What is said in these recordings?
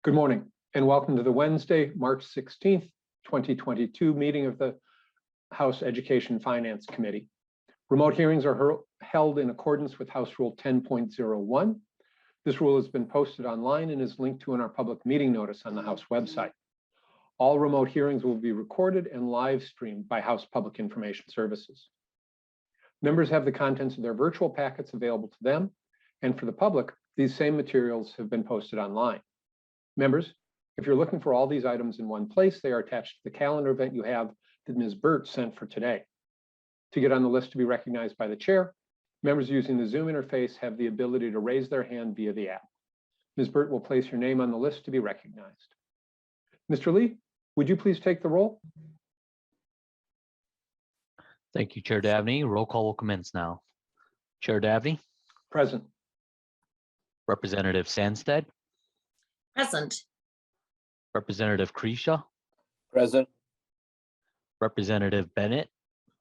Good morning and welcome to the Wednesday, March 16th, 2022 meeting of the House Education Finance Committee. Remote hearings are held in accordance with House Rule 10.01. This rule has been posted online and is linked to in our public meeting notice on the House website. All remote hearings will be recorded and live streamed by House Public Information Services. Members have the contents of their virtual packets available to them, and for the public, these same materials have been posted online. Members, if you're looking for all these items in one place, they are attached to the calendar event you have that Ms. Burt sent for today. To get on the list to be recognized by the chair, members using the Zoom interface have the ability to raise their hand via the app. Ms. Burt will place your name on the list to be recognized. Mr. Lee, would you please take the roll? Thank you, Chair Davnie. Roll call will commence now. Chair Davnie. Present. Representative Sandstead. Present. Representative Kresha. Present. Representative Bennett.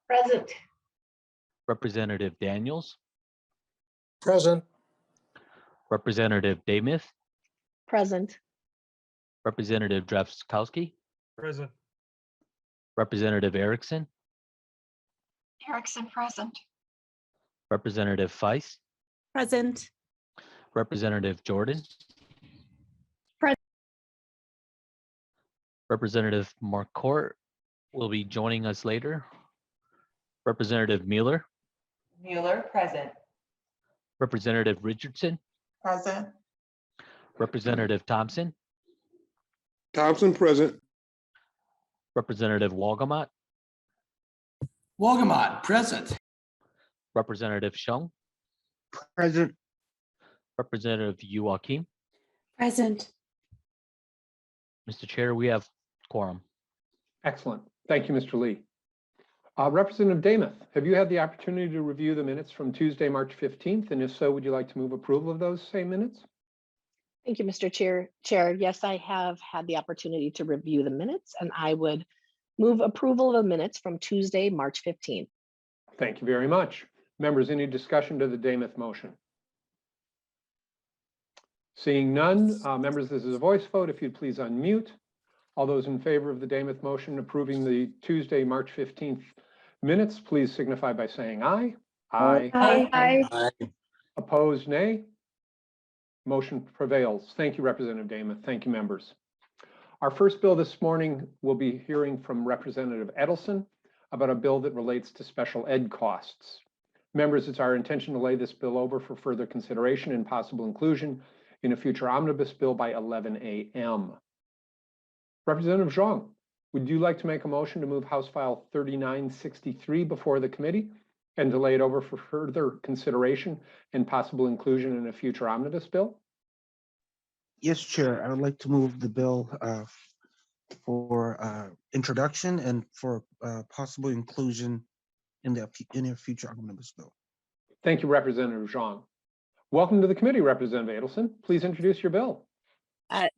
Present. Representative Daniels. Present. Representative Damith. Present. Representative Drazkowski. Present. Representative Erickson. Erickson present. Representative Feist. Present. Representative Jordan. Present. Representative Marcourt will be joining us later. Representative Mueller. Mueller, present. Representative Richardson. Present. Representative Thompson. Thompson, present. Representative Walgamot. Walgamot, present. Representative Shung. Present. Representative Joachim. Present. Mr. Chair, we have quorum. Excellent. Thank you, Mr. Lee. Representative Damith, have you had the opportunity to review the minutes from Tuesday, March 15th? And if so, would you like to move approval of those same minutes? Thank you, Mr. Chair. Yes, I have had the opportunity to review the minutes, and I would move approval of the minutes from Tuesday, March 15th. Thank you very much. Members, any discussion to the Damith motion? Seeing none, members, this is a voice vote. If you'd please unmute. All those in favor of the Damith motion approving the Tuesday, March 15th minutes, please signify by saying aye. Aye. Aye. Aye. Opposed, nay. Motion prevails. Thank you, Representative Damith. Thank you, members. Our first bill this morning will be hearing from Representative Edelson about a bill that relates to special ed costs. Members, it's our intention to lay this bill over for further consideration and possible inclusion in a future omnibus bill by 11 a.m. Representative Zhang, would you like to make a motion to move House File 3963 before the committee and to lay it over for further consideration and possible inclusion in a future omnibus bill? Yes, Chair. I would like to move the bill for introduction and for possible inclusion in a future omnibus bill. Thank you, Representative Zhang. Welcome to the committee, Representative Edelson. Please introduce your bill.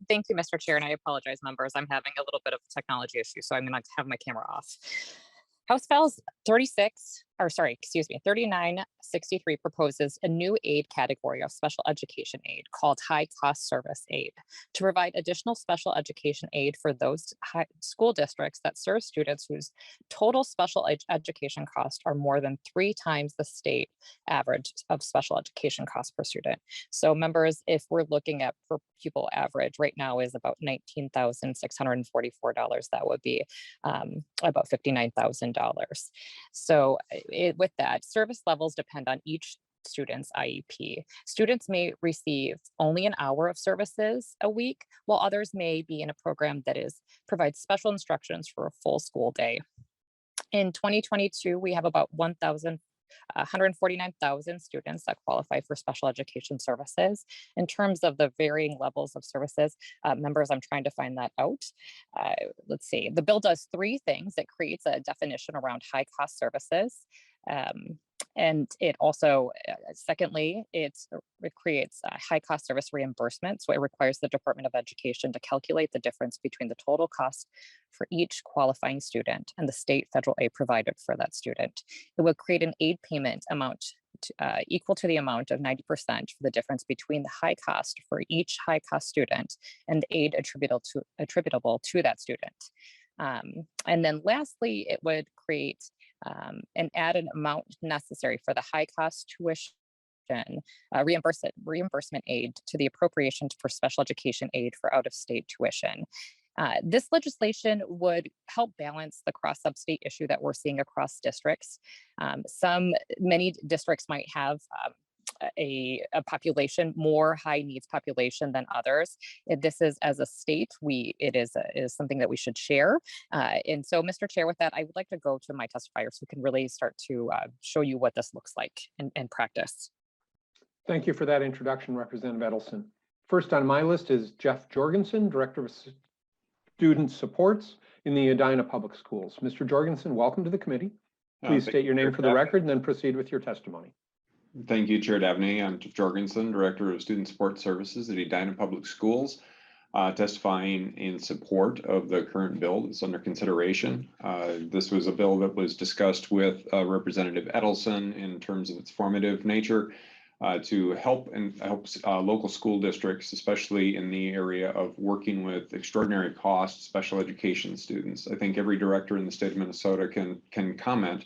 Thank you, Mr. Chair, and I apologize, members. I'm having a little bit of a technology issue, so I'm going to have my camera off. House Files 3963 proposes a new aid category of special education aid called high cost service aid to provide additional special education aid for those school districts that serve students whose total special education costs are more than 3 times the state average of special education costs per student. So members, if we're looking at per pupil average right now is about $19,644, that would be about $59,000. So with that, service levels depend on each student's IEP. Students may receive only an hour of services a week, while others may be in a program that provides special instructions for a full school day. In 2022, we have about 149,000 students that qualify for special education services. In terms of the varying levels of services, members, I'm trying to find that out. Let's see, the bill does 3 things. It creates a definition around high cost services. And it also, secondly, it creates a high cost service reimbursement. So it requires the Department of Education to calculate the difference between the total cost for each qualifying student and the state federal aid provided for that student. It will create an aid payment amount equal to the amount of 90% for the difference between the high cost for each high cost student and aid attributable to that student. And then lastly, it would create an added amount necessary for the high cost tuition reimbursement aid to the appropriations for special education aid for out-of-state tuition. This legislation would help balance the cross-substate issue that we're seeing across districts. Many districts might have a population, more high needs population than others. This is, as a state, it is something that we should share. And so, Mr. Chair, with that, I would like to go to my testifiers who can really start to show you what this looks like in practice. Thank you for that introduction, Representative Edelson. First on my list is Jeff Jorgensen, Director of Student Supports in the Edina Public Schools. Mr. Jorgensen, welcome to the committee. Please state your name for the record and then proceed with your testimony. Thank you, Chair Davnie. I'm Jeff Jorgensen, Director of Student Support Services at Edina Public Schools, testifying in support of the current bill that's under consideration. This was a bill that was discussed with Representative Edelson in terms of its formative nature to help local school districts, especially in the area of working with extraordinary cost special education students. I think every director in the state of Minnesota can comment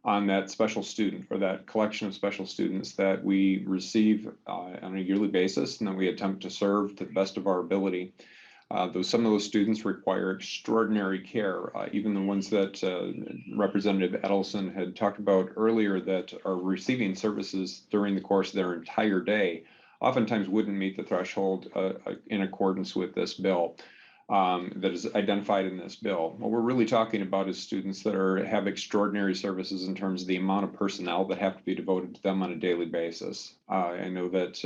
on that special student or that collection of special students that we receive on a yearly basis and that we attempt to serve to the best of our ability. Some of those students require extraordinary care, even the ones that Representative Edelson had talked about earlier that are receiving services during the course of their entire day, oftentimes wouldn't meet the threshold in accordance with this bill. That is identified in this bill. What we're really talking about is students that have extraordinary services in terms of the amount of personnel that have to be devoted to them on a daily basis. I know that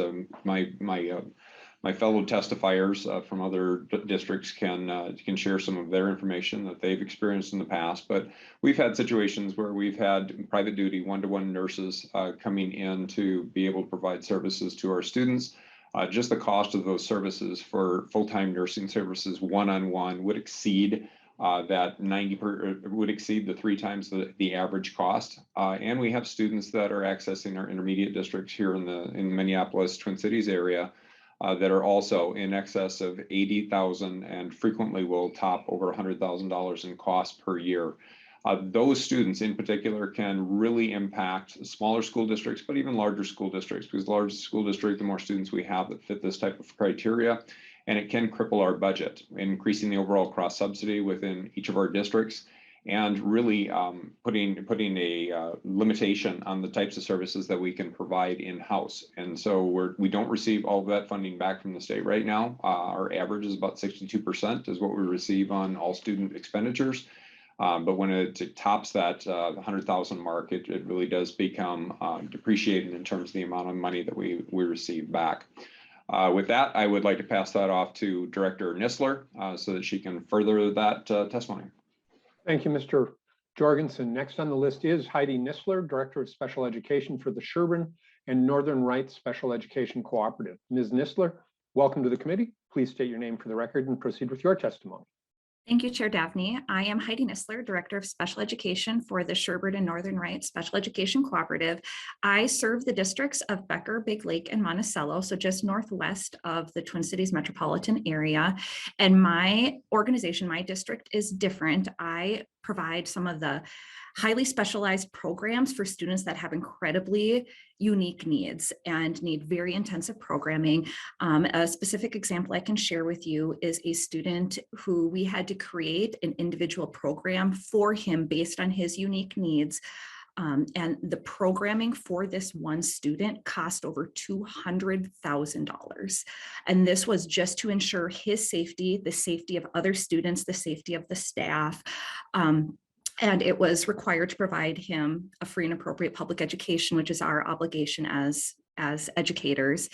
my fellow testifiers from other districts can share some of their information that they've experienced in the past, but we've had situations where we've had private duty one-to-one nurses coming in to be able to provide services to our students. Just the cost of those services for full-time nursing services one-on-one would exceed would exceed the 3 times the average cost. And we have students that are accessing our intermediate districts here in Minneapolis, Twin Cities area that are also in excess of $80,000 and frequently will top over $100,000 in cost per year. Those students in particular can really impact smaller school districts, but even larger school districts, because the larger school district, the more students we have that fit this type of criteria, and it can cripple our budget, increasing the overall cross subsidy within each of our districts, and really putting a limitation on the types of services that we can provide in-house. And so we don't receive all of that funding back from the state right now. Our average is about 62% is what we receive on all student expenditures. But when it tops that 100,000 mark, it really does become depreciated in terms of the amount of money that we receive back. With that, I would like to pass that off to Director Nistler so that she can further that testimony. Thank you, Mr. Jorgensen. Next on the list is Heidi Nistler, Director of Special Education for the Sherburne and Northern Right Special Education Cooperative. Ms. Nistler, welcome to the committee. Please state your name for the record and proceed with your testimony. Thank you, Chair Davnie. I am Heidi Nistler, Director of Special Education for the Sherburne and Northern Right Special Education Cooperative. I serve the districts of Becker, Big Lake, and Monticello, so just northwest of the Twin Cities metropolitan area. And my organization, my district is different. I provide some of the highly specialized programs for students that have incredibly unique needs and need very intensive programming. A specific example I can share with you is a student who we had to create an individual program for him based on his unique needs. And the programming for this one student cost over $200,000. And this was just to ensure his safety, the safety of other students, the safety of the staff. And it was required to provide him a free and appropriate public education, which is our obligation as educators.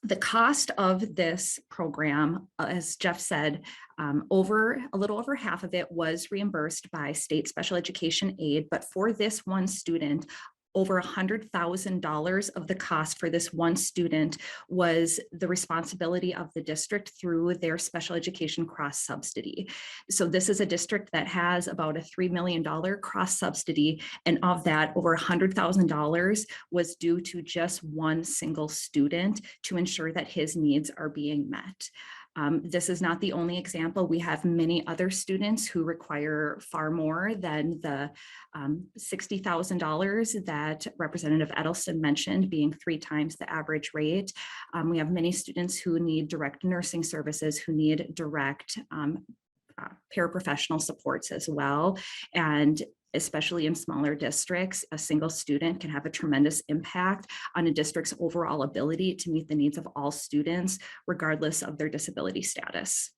The cost of this program, as Jeff said, a little over half of it was reimbursed by state special education aid, but for this one student, over $100,000 of the cost for this one student was the responsibility of the district through their special education cross subsidy. So this is a district that has about a $3 million cross subsidy, and of that, over $100,000 was due to just one single student to ensure that his needs are being met. This is not the only example. We have many other students who require far more than the $60,000 that Representative Edelson mentioned, being 3 times the average rate. We have many students who need direct nursing services, who need direct paraprofessional supports as well. And especially in smaller districts, a single student can have a tremendous impact on a district's overall ability to meet the needs of all students, regardless of their disability status.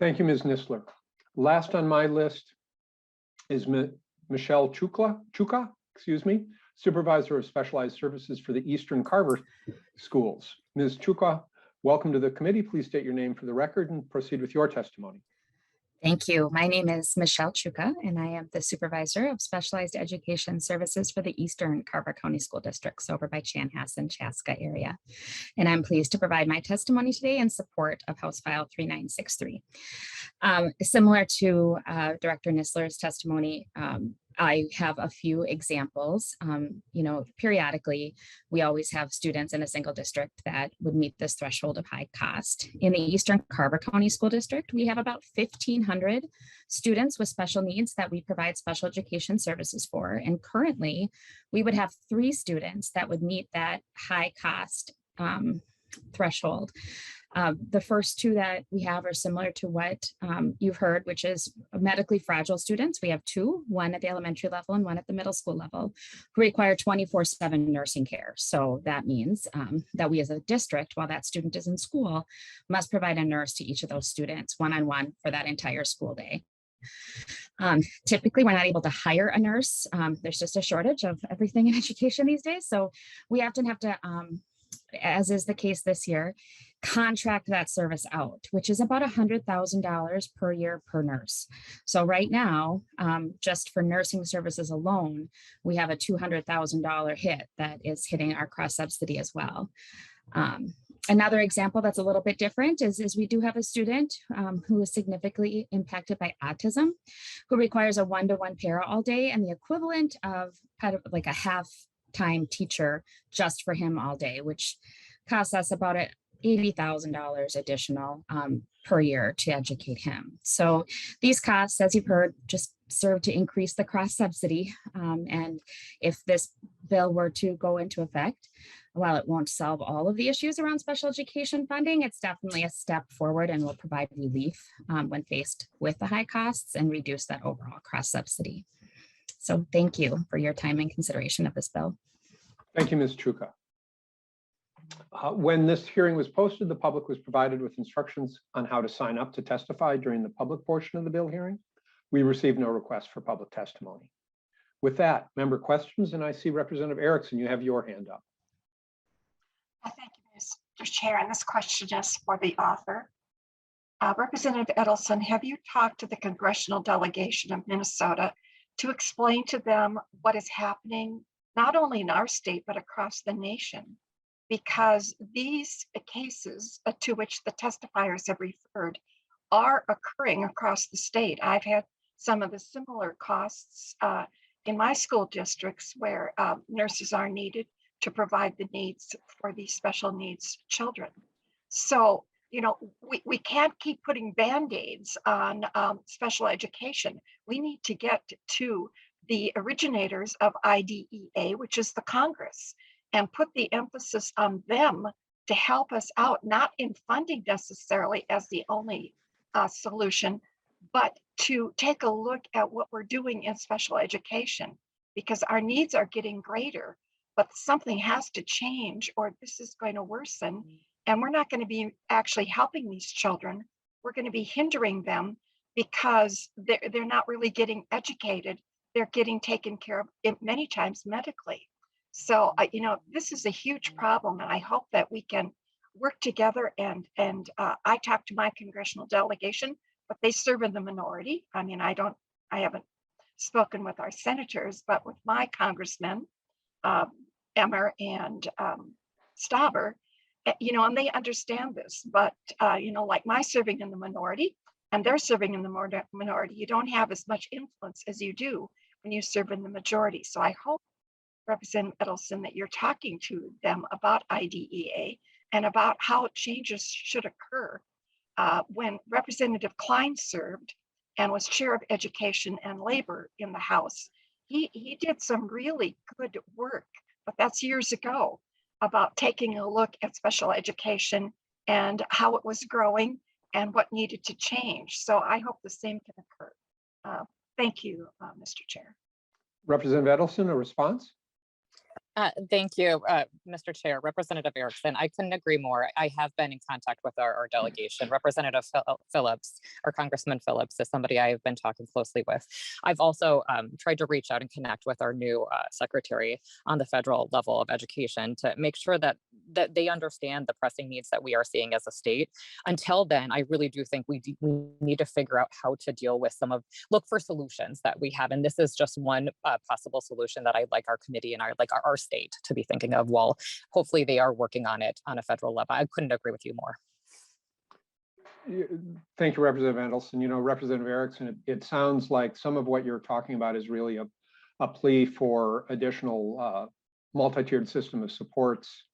Thank you, Ms. Nisler. Last on my list is Michelle Chuka, excuse me, Supervisor of Specialized Services for the Eastern Carver Schools. Ms. Chuka, welcome to the committee. Please state your name for the record and proceed with your testimony. Thank you. My name is Michelle Chuka, and I am the Supervisor of Specialized Education Services for the Eastern Carver County School Districts over by Chanhassen, Chaska area. And I'm pleased to provide my testimony today in support of House File 3963. Similar to Director Nisler's testimony, I have a few examples. Periodically, we always have students in a single district that would meet this threshold of high cost. In the Eastern Carver County School District, we have about 1,500 students with special needs that we provide special education services for. And currently, we would have 3 students that would meet that high cost threshold. The first 2 that we have are similar to what you've heard, which is medically fragile students. We have 2, one at the elementary level and one at the middle school level, who require 24/7 nursing care. So that means that we as a district, while that student is in school, must provide a nurse to each of those students one-on-one for that entire school day. Typically, we're not able to hire a nurse. There's just a shortage of everything in education these days. So we often have to, as is the case this year, contract that service out, which is about $100,000 per year per nurse. So right now, just for nursing services alone, we have a $200,000 hit that is hitting our cross subsidy as well. Another example that's a little bit different is we do have a student who is significantly impacted by autism, who requires a 1-to-1 para all day, and the equivalent of kind of like a half-time teacher just for him all day, which costs us about $80,000 additional per year to educate him. So these costs, as you've heard, just serve to increase the cross subsidy. And if this bill were to go into effect, while it won't solve all of the issues around special education funding, it's definitely a step forward and will provide relief when faced with the high costs and reduce that overall cross subsidy. So thank you for your time and consideration of this bill. Thank you, Ms. Chuka. When this hearing was posted, the public was provided with instructions on how to sign up to testify during the public portion of the bill hearing. We received no request for public testimony. With that, member questions, and I see Representative Erickson, you have your hand up. Thank you, Mr. Chair, and this question is for the author. Representative Edelson, have you talked to the congressional delegation of Minnesota to explain to them what is happening, not only in our state, but across the nation? Because these cases to which the testifiers have referred are occurring across the state. I've had some of the similar costs in my school districts where nurses are needed to provide the needs for these special needs children. So, we can't keep putting Band-Aids on special education. We need to get to the originators of IDEA, which is the Congress, and put the emphasis on them to help us out, not in funding necessarily as the only solution, but to take a look at what we're doing in special education, because our needs are getting greater, but something has to change or this is going to worsen. And we're not going to be actually helping these children. We're going to be hindering them because they're not really getting educated. They're getting taken care of many times medically. So, this is a huge problem, and I hope that we can work together. And I talked to my congressional delegation, but they serve in the minority. I mean, I haven't spoken with our senators, but with my congressmen, Emmer and Stauber, and they understand this. But, like my serving in the minority and they're serving in the minority, you don't have as much influence as you do when you serve in the majority. So I hope, Representative Edelson, that you're talking to them about IDEA and about how changes should occur. When Representative Klein served and was chair of education and labor in the House, he did some really good work, but that's years ago, about taking a look at special education and how it was growing and what needed to change. So I hope the same can occur. Thank you, Mr. Chair. Representative Edelson, a response? Thank you, Mr. Chair. Representative Erickson, I couldn't agree more. I have been in contact with our delegation. Representative Phillips, or Congressman Phillips, is somebody I have been talking closely with. I've also tried to reach out and connect with our new secretary on the federal level of education to make sure that they understand the pressing needs that we are seeing as a state. Until then, I really do think we need to figure out how to deal with look for solutions that we have. And this is just one possible solution that I'd like our committee and our state to be thinking of. Well, hopefully they are working on it on a federal level. I couldn't agree with you more. Thank you, Representative Edelson. Representative Erickson, it sounds like some of what you're talking about is really a plea for additional multi-tiered system of supports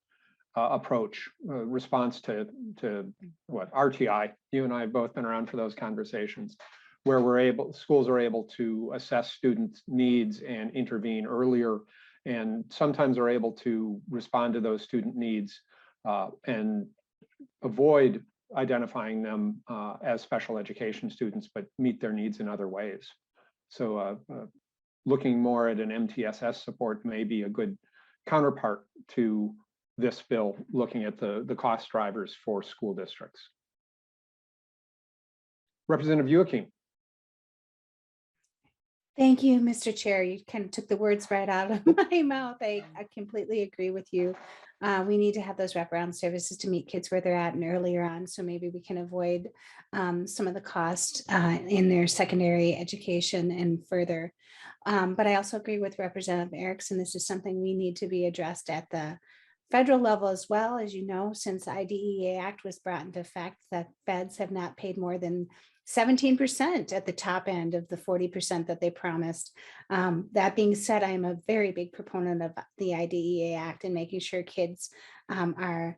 approach, response to what RTI. You and I have both been around for those conversations, where schools are able to assess students' needs and intervene earlier, and sometimes are able to respond to those student needs and avoid identifying them as special education students, but meet their needs in other ways. So looking more at an MTSS support may be a good counterpart to this bill, looking at the cost drivers for school districts. Representative Joachim. Thank you, Mr. Chair. You kind of took the words right out of my mouth. I completely agree with you. We need to have those wraparound services to meet kids where they're at and earlier on. So maybe we can avoid some of the cost in their secondary education and further. But I also agree with Representative Erickson. This is something we need to be addressed at the federal level as well. As you know, since the IDEA Act was brought into effect, that feds have not paid more than 17% at the top end of the 40% that they promised. That being said, I am a very big proponent of the IDEA Act and making sure kids are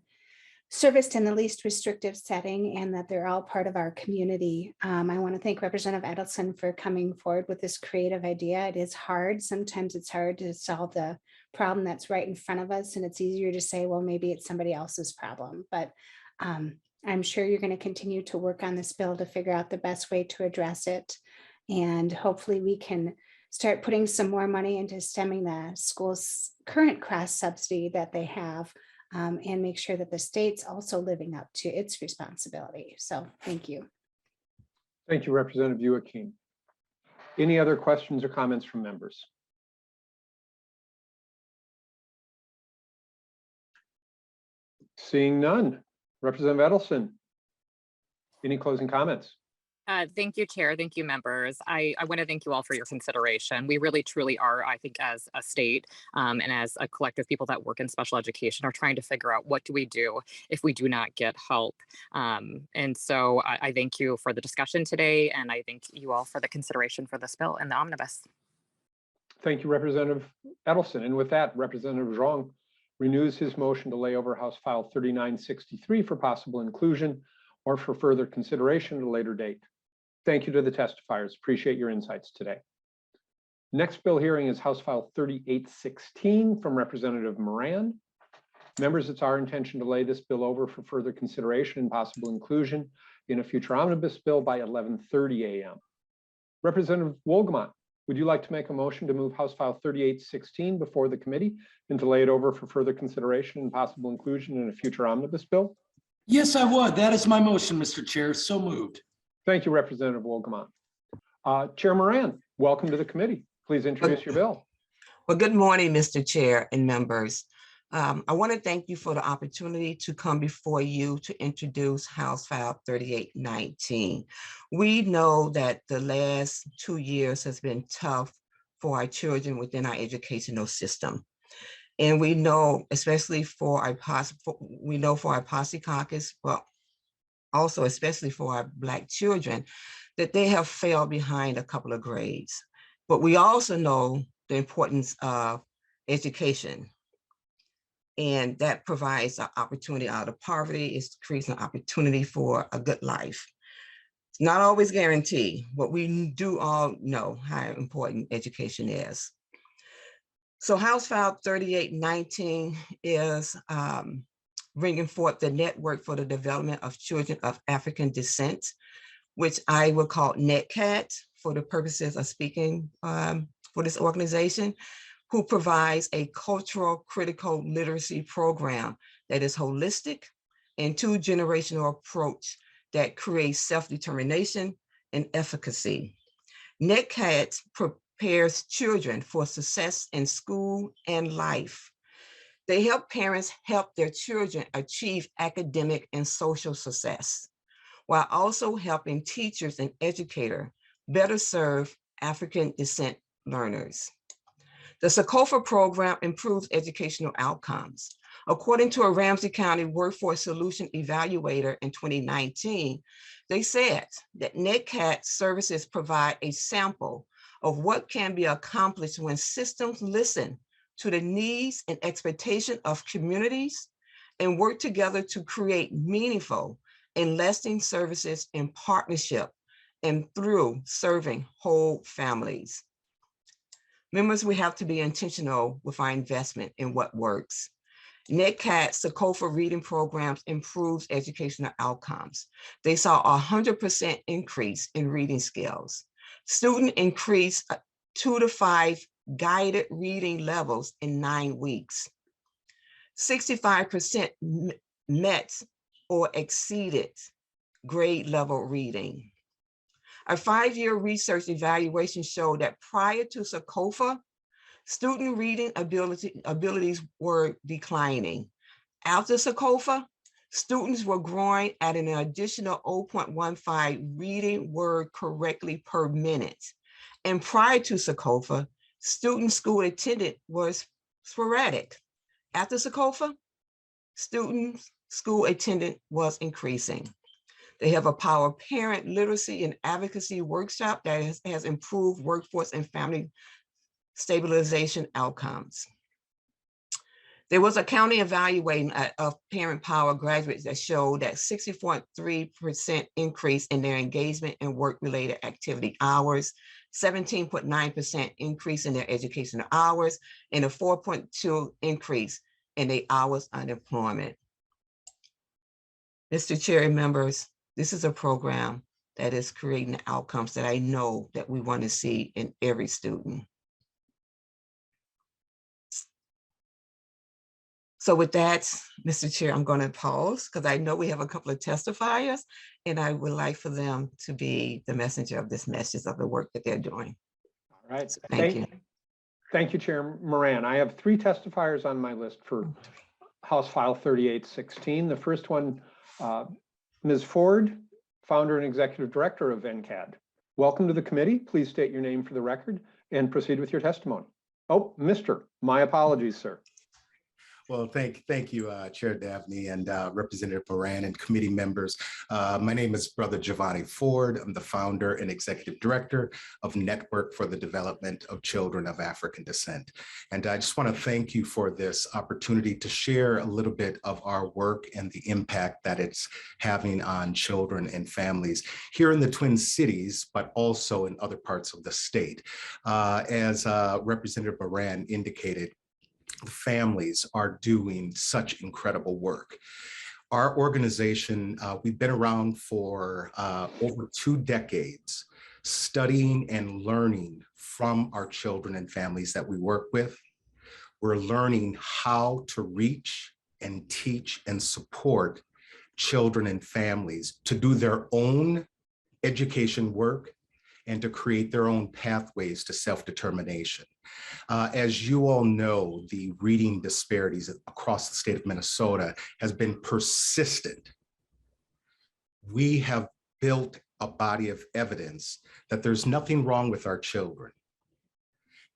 serviced in the least restrictive setting and that they're all part of our community. I want to thank Representative Edelson for coming forward with this creative idea. It is hard. Sometimes it's hard to solve the problem that's right in front of us, and it's easier to say, well, maybe it's somebody else's problem. But I'm sure you're going to continue to work on this bill to figure out the best way to address it. And hopefully we can start putting some more money into stemming the school's current cross subsidy that they have, and make sure that the state's also living up to its responsibility. So thank you. Thank you, Representative Joachim. Any other questions or comments from members? Seeing none. Representative Edelson, any closing comments? Thank you, Chair. Thank you, members. I want to thank you all for your consideration. We really, truly are, I think, as a state and as a collective people that work in special education are trying to figure out what do we do if we do not get help. And so I thank you for the discussion today, and I thank you all for the consideration for this bill and the omnibus. Thank you, Representative Edelson. And with that, Representative Zhang renews his motion to lay over House File 3963 for possible inclusion or for further consideration at a later date. Thank you to the testifiers. Appreciate your insights today. Next bill hearing is House File 3816 from Representative Moran. Members, it's our intention to lay this bill over for further consideration and possible inclusion in a future omnibus bill by 11:30 a.m. Representative Wolgamott, would you like to make a motion to move House File 3816 before the committee and to lay it over for further consideration and possible inclusion in a future omnibus bill? Yes, I would. That is my motion, Mr. Chair. So moved. Thank you, Representative Wolgamott. Chair Moran, welcome to the committee. Please introduce your bill. Well, good morning, Mr. Chair and members. I want to thank you for the opportunity to come before you to introduce House File 3819. We know that the last 2 years has been tough for our children within our educational system. And we know, especially for our Posse Caucus, but also especially for our Black children, that they have failed behind a couple of grades. But we also know the importance of education. And that provides an opportunity out of poverty. It creates an opportunity for a good life. It's not always guaranteed, but we do all know how important education is. So House File 3819 is bringing forth the Network for the Development of Children of African Descent, which I will call NETCAT for the purposes of speaking for this organization, who provides a cultural critical literacy program that is holistic and two-generational approach that creates self-determination and efficacy. NETCAT prepares children for success in school and life. They help parents help their children achieve academic and social success, while also helping teachers and educators better serve African descent learners. The SACOFA program improves educational outcomes. According to a Ramsey County Workforce Solution Evaluator in 2019, they said that NETCAT services provide a sample of what can be accomplished when systems listen to the needs and expectations of communities and work together to create meaningful and lasting services in partnership and through serving whole families. Members, we have to be intentional with our investment in what works. NETCAT SACOFA reading programs improves educational outcomes. They saw a 100% increase in reading skills. Students increased 2 to 5 guided reading levels in 9 weeks. 65% met or exceeded grade level reading. A 5-year research evaluation showed that prior to SACOFA, student reading abilities were declining. After SACOFA, students were growing at an additional 0.15 reading word correctly per minute. And prior to SACOFA, student school attendance was sporadic. After SACOFA, students' school attendance was increasing. They have a Power Parent Literacy and Advocacy workshop that has improved workforce and family stabilization outcomes. There was a county evaluating of Parent Power graduates that showed that 60.3% increase in their engagement in work-related activity hours, 17.9% increase in their educational hours, and a 4.2% increase in their hours unemployment. Mr. Chair and members, this is a program that is creating the outcomes that I know that we want to see in every student. So with that, Mr. Chair, I'm going to pause because I know we have a couple of testifiers and I would like for them to be the messenger of this message of the work that they're doing. All right. So thank you. Thank you, Chair Moran. I have 3 testifiers on my list for House File 3816. The first one, Ms. Ford, founder and executive director of NCAD. Welcome to the committee. Please state your name for the record and proceed with your testimony. Oh, Mr. My apologies, sir. Well, thank you, Chair Davnie and Representative Moran and committee members. My name is Brother Giovanni Ford. I'm the founder and executive director of Network for the Development of Children of African Descent. And I just want to thank you for this opportunity to share a little bit of our work and the impact that it's having on children and families here in the Twin Cities, but also in other parts of the state. As Representative Moran indicated, families are doing such incredible work. Our organization, we've been around for over 2 decades, studying and learning from our children and families that we work with. We're learning how to reach and teach and support children and families to do their own education work and to create their own pathways to self-determination. As you all know, the reading disparities across the state of Minnesota has been persistent. We have built a body of evidence that there's nothing wrong with our children,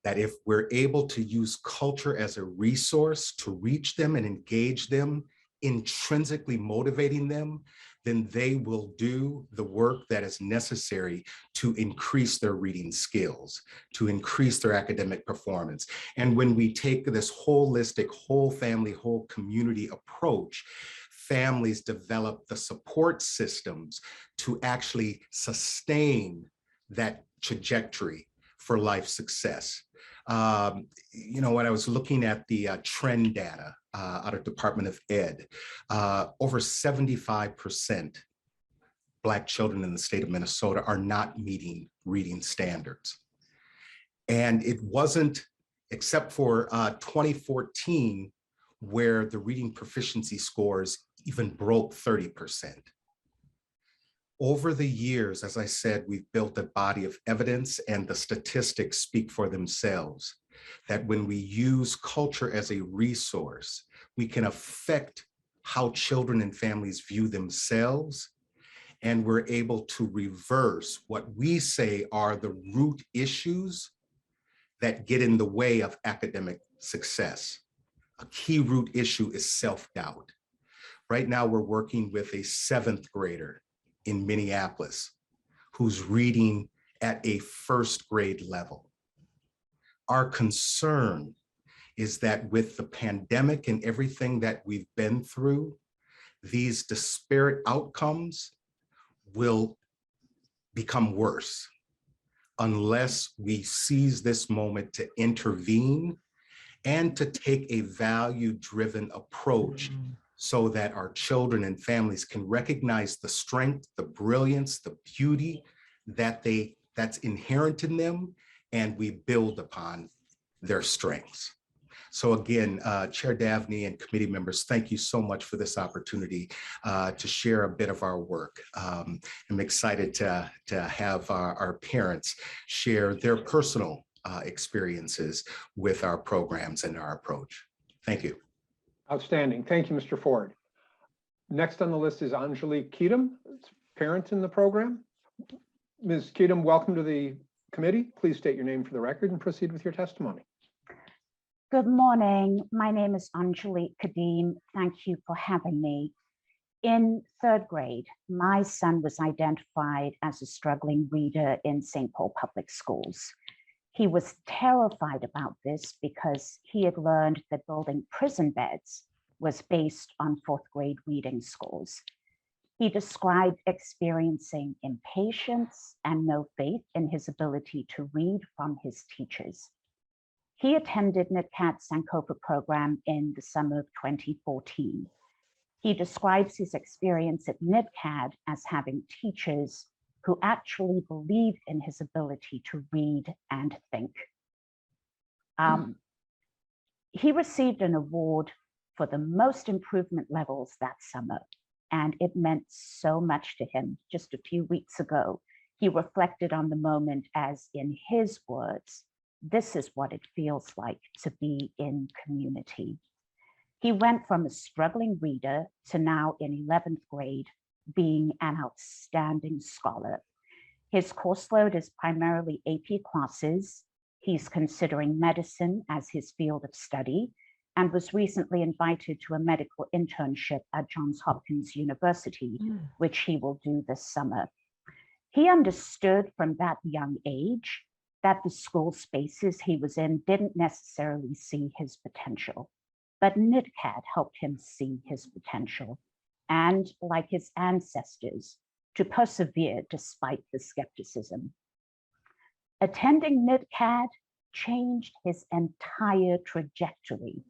that if we're able to use culture as a resource to reach them and engage them, intrinsically motivating them, then they will do the work that is necessary to increase their reading skills, to increase their academic performance. And when we take this holistic, whole family, whole community approach, families develop the support systems to actually sustain that trajectory for life success. You know, when I was looking at the trend data out of Department of Ed, over 75% Black children in the state of Minnesota are not meeting reading standards. And it wasn't, except for 2014, where the reading proficiency scores even broke 30%. Over the years, as I said, we've built a body of evidence, and the statistics speak for themselves, that when we use culture as a resource, we can affect how children and families view themselves, and we're able to reverse what we say are the root issues that get in the way of academic success. A key root issue is self-doubt. Right now, we're working with a 7th grader in Minneapolis who's reading at a 1st grade level. Our concern is that with the pandemic and everything that we've been through, these disparate outcomes will become worse unless we seize this moment to intervene and to take a value-driven approach so that our children and families can recognize the strength, the brilliance, the beauty that's inherent in them, and we build upon their strengths. So again, Chair Davnie and committee members, thank you so much for this opportunity to share a bit of our work. I'm excited to have our parents share their personal experiences with our programs and our approach. Thank you. Outstanding. Thank you, Mr. Ford. Next on the list is Angelique Keatum, parent in the program. Ms. Keatum, welcome to the committee. Please state your name for the record and proceed with your testimony. Good morning. My name is Angelique Kadim. Thank you for having me. In 3rd grade, my son was identified as a struggling reader in St. Paul Public Schools. He was terrified about this because he had learned that building prison beds was based on 4th grade reading scores. He described experiencing impatience and no faith in his ability to read from his teachers. He attended NITCAD's Sankofa program in the summer of 2014. He describes his experience at NITCAD as having teachers who actually believed in his ability to read and think. He received an award for the most improvement levels that summer, and it meant so much to him. Just a few weeks ago, he reflected on the moment as, in his words, "This is what it feels like to be in community." He went from a struggling reader to now in 11th grade being an outstanding scholar. His course load is primarily AP classes. He's considering medicine as his field of study and was recently invited to a medical internship at Johns Hopkins University, which he will do this summer. He understood from that young age that the school spaces he was in didn't necessarily see his potential, but NITCAD helped him see his potential and, like his ancestors, to persevere despite the skepticism. Attending NITCAD changed his entire trajectory.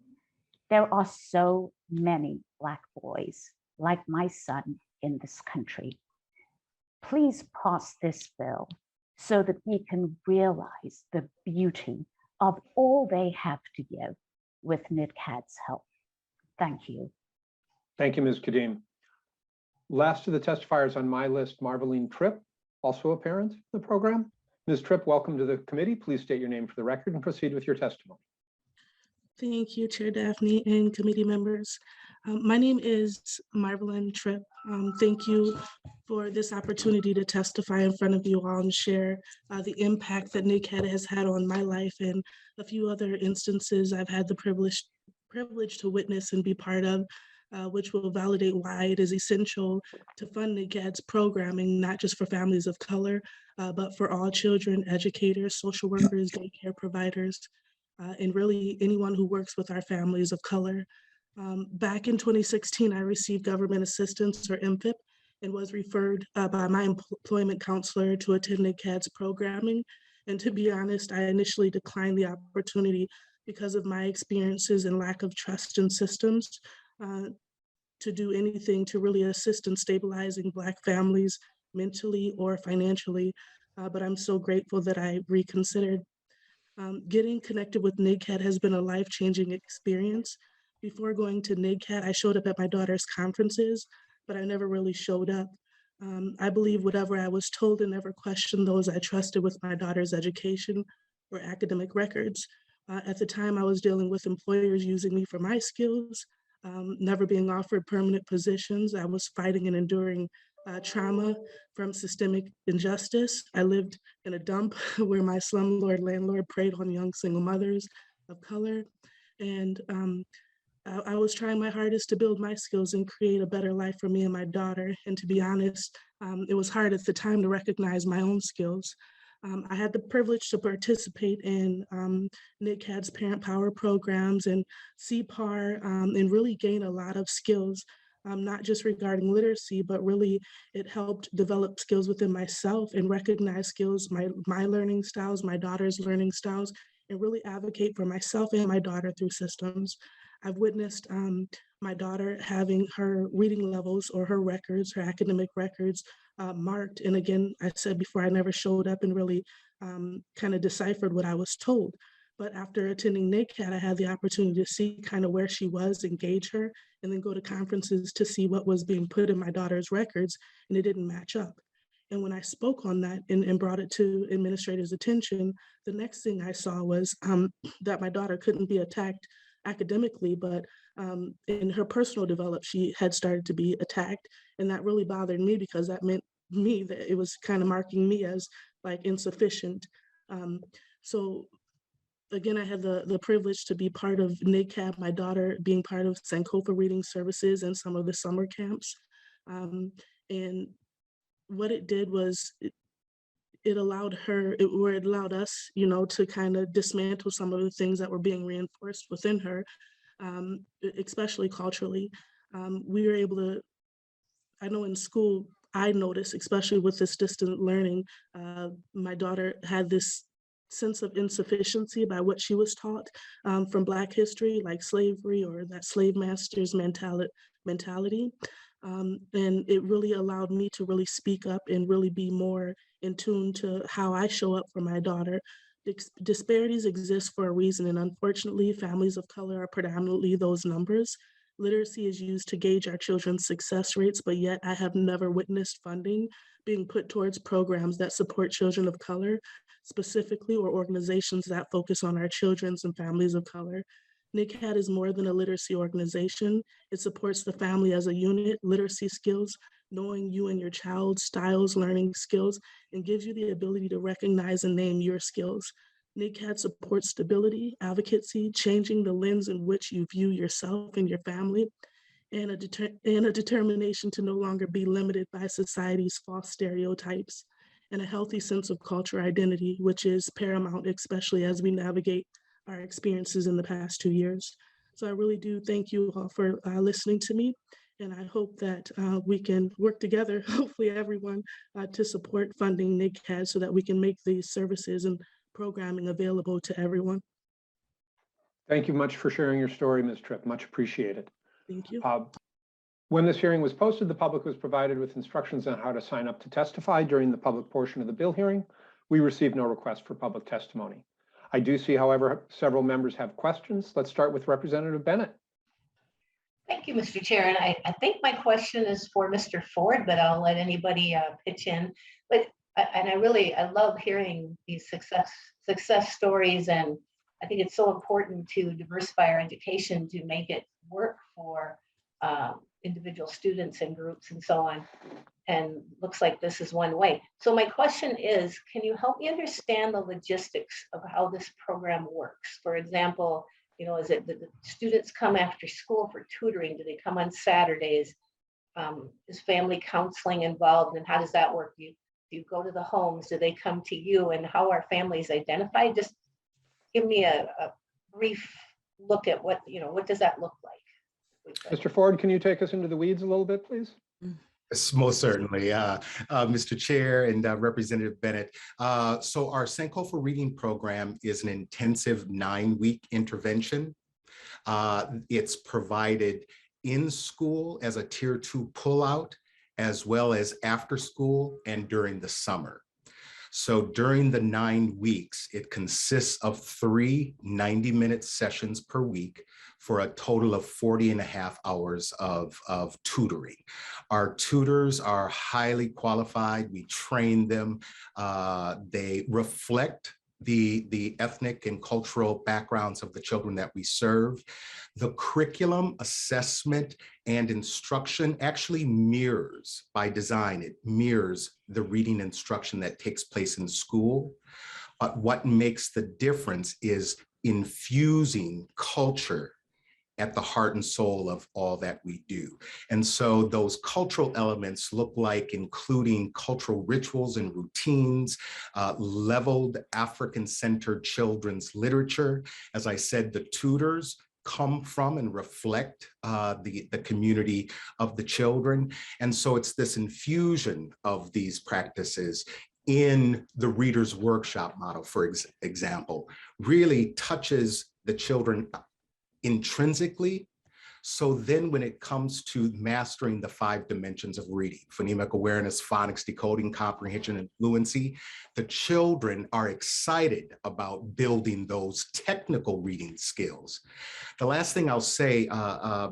There are so many Black boys like my son in this country. Please pass this bill so that we can realize the beauty of all they have to give with NITCAD's help. Thank you. Thank you, Ms. Kadim. Last of the testifiers on my list, Marveline Tripp, also a parent in the program. Ms. Tripp, welcome to the committee. Please state your name for the record and proceed with your testimony. Thank you, Chair Davnie and committee members. My name is Marvelyn Tripp. Thank you for this opportunity to testify in front of you all and share the impact that NACAD has had on my life and a few other instances I've had the privilege to witness and be part of, which will validate why it is essential to fund NACAD's programming, not just for families of color, but for all children, educators, social workers, daycare providers, and really anyone who works with our families of color. Back in 2016, I received government assistance or MFIP and was referred by my employment counselor to attend NACAD's programming. And to be honest, I initially declined the opportunity because of my experiences and lack of trust in systems to do anything to really assist in stabilizing Black families mentally or financially. But I'm so grateful that I reconsidered. Getting connected with NACAD has been a life-changing experience. Before going to NACAD, I showed up at my daughter's conferences, but I never really showed up. I believe whatever I was told and never questioned those I trusted with my daughter's education or academic records. At the time, I was dealing with employers using me for my skills, never being offered permanent positions. I was fighting and enduring trauma from systemic injustice. I lived in a dump where my slumlord landlord preyed on young single mothers of color. And I was trying my hardest to build my skills and create a better life for me and my daughter. And to be honest, it was hard at the time to recognize my own skills. I had the privilege to participate in NACAD's Parent Power programs and CPAR and really gain a lot of skills. Not just regarding literacy, but really it helped develop skills within myself and recognize skills, my learning styles, my daughter's learning styles, and really advocate for myself and my daughter through systems. I've witnessed my daughter having her reading levels or her records, her academic records marked. And again, I said before, I never showed up and really kind of deciphered what I was told. But after attending NACAD, I had the opportunity to see kind of where she was, engage her, and then go to conferences to see what was being put in my daughter's records, and it didn't match up. And when I spoke on that and brought it to administrators' attention, the next thing I saw was that my daughter couldn't be attacked academically, but in her personal development, she had started to be attacked. And that really bothered me because that meant me that it was kind of marking me as like insufficient. So again, I had the privilege to be part of NACAD, my daughter being part of Sankofa reading services and some of the summer camps. And what it did was it allowed us, to kind of dismantle some of the things that were being reinforced within her, especially culturally. We were able to, I know in school, I noticed, especially with this distant learning, my daughter had this sense of insufficiency by what she was taught from Black history, like slavery or that slave master's mentality. And it really allowed me to really speak up and really be more in tune to how I show up for my daughter. Disparities exist for a reason, and unfortunately, families of color are predominantly those numbers. Literacy is used to gauge our children's success rates, but yet I have never witnessed funding being put towards programs that support children of color, specifically, or organizations that focus on our children's and families of color. NACAD is more than a literacy organization. It supports the family as a unit, literacy skills, knowing you and your child's styles, learning skills, and gives you the ability to recognize and name your skills. NACAD supports stability, advocacy, changing the lens in which you view yourself and your family, and a determination to no longer be limited by society's false stereotypes, and a healthy sense of cultural identity, which is paramount, especially as we navigate our experiences in the past 2 years. So I really do thank you all for listening to me. And I hope that we can work together, hopefully everyone, to support funding NACAD so that we can make these services and programming available to everyone. Thank you much for sharing your story, Ms. Tripp. Much appreciated. Thank you. When this hearing was posted, the public was provided with instructions on how to sign up to testify during the public portion of the bill hearing. We received no request for public testimony. I do see, however, several members have questions. Let's start with Representative Bennett. Thank you, Mr. Chair. And I think my question is for Mr. Ford, but I'll let anybody pitch in. But And I love hearing these success stories, and I think it's so important to diversify our education to make it work for individual students and groups and so on. And looks like this is one way. So my question is, can you help me understand the logistics of how this program works? For example, is it that the students come after school for tutoring? Do they come on Saturdays? Is family counseling involved, and how does that work? Do you go to the homes? Do they come to you, and how are families identified? Just give me a brief look at what does that look like? Mr. Ford, can you take us into the weeds a little bit, please? Most certainly, Mr. Chair and Representative Bennett. So our Sankofa Reading Program is an intensive 9-week intervention. It's provided in school as a Tier 2 pullout, as well as after school and during the summer. So during the 9 weeks, it consists of 3 90-minute sessions per week for a total of 40.5 hours of tutoring. Our tutors are highly qualified. We train them. They reflect the ethnic and cultural backgrounds of the children that we serve. The curriculum, assessment, and instruction actually mirrors, by design, it mirrors the reading instruction that takes place in school. But what makes the difference is infusing culture at the heart and soul of all that we do. And so those cultural elements look like including cultural rituals and routines, leveled African-centered children's literature. As I said, the tutors come from and reflect the community of the children. And so it's this infusion of these practices in the reader's workshop model, for example, really touches the children intrinsically. So then when it comes to mastering the 5 dimensions of reading, phonemic awareness, phonics, decoding, comprehension, and fluency, the children are excited about building those technical reading skills. The last thing I'll say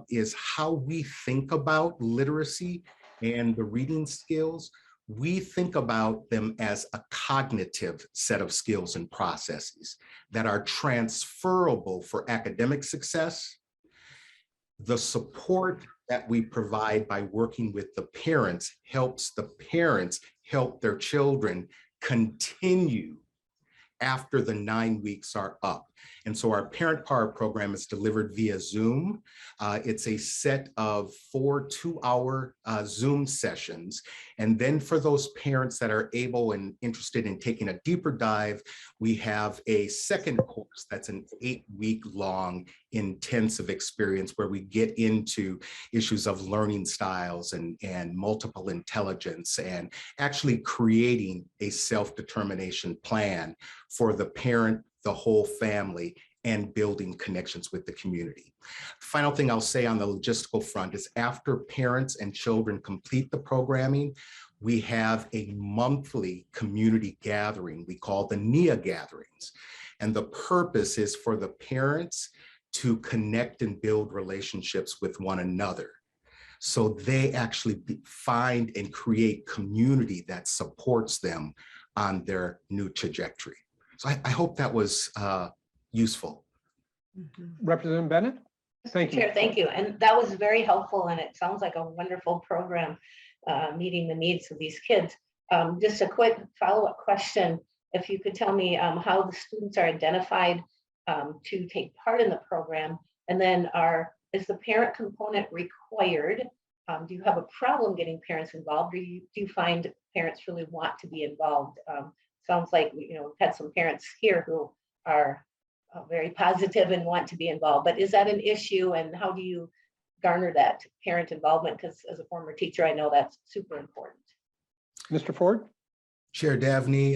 is how we think about literacy and the reading skills. We think about them as a cognitive set of skills and processes that are transferable for academic success. The support that we provide by working with the parents helps the parents help their children continue after the 9 weeks are up. And so our Parent Power program is delivered via Zoom. It's a set of 4 2-hour Zoom sessions. And then for those parents that are able and interested in taking a deeper dive, we have a second course that's an 8-week-long intensive experience where we get into issues of learning styles and multiple intelligence and actually creating a self-determination plan for the parent, the whole family, and building connections with the community. Final thing I'll say on the logistical front is after parents and children complete the programming, we have a monthly community gathering we call the NIA gatherings. And the purpose is for the parents to connect and build relationships with one another. So they actually find and create community that supports them on their new trajectory. So I hope that was useful. Representative Bennett? Thank you. Chair, thank you. And that was very helpful, and it sounds like a wonderful program meeting the needs of these kids. Just a quick follow-up question. If you could tell me how the students are identified to take part in the program, and then is the parent component required? Do you have a problem getting parents involved, or do you find parents really want to be involved? Sounds like we've had some parents here who are very positive and want to be involved, but is that an issue, and how do you garner that parent involvement? Because as a former teacher, I know that's super important. Mr. Ford? Chair Davnie,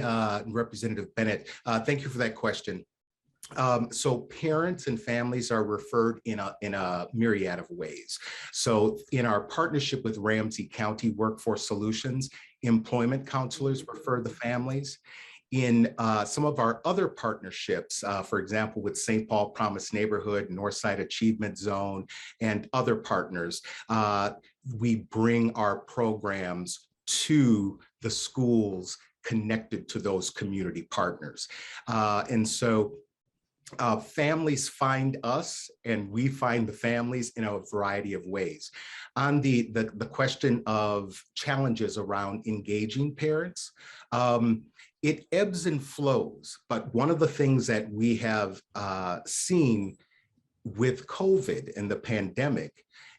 Representative Bennett, thank you for that question. So parents and families are referred in a myriad of ways. So in our partnership with Ramsey County Workforce Solutions, employment counselors refer the families. In some of our other partnerships, for example, with St. Paul Promise Neighborhood, Northside Achievement Zone, and other partners, we bring our programs to the schools connected to those community partners. And so families find us and we find the families in a variety of ways. On the question of challenges around engaging parents, it ebbs and flows, but one of the things that we have seen with COVID and the pandemic,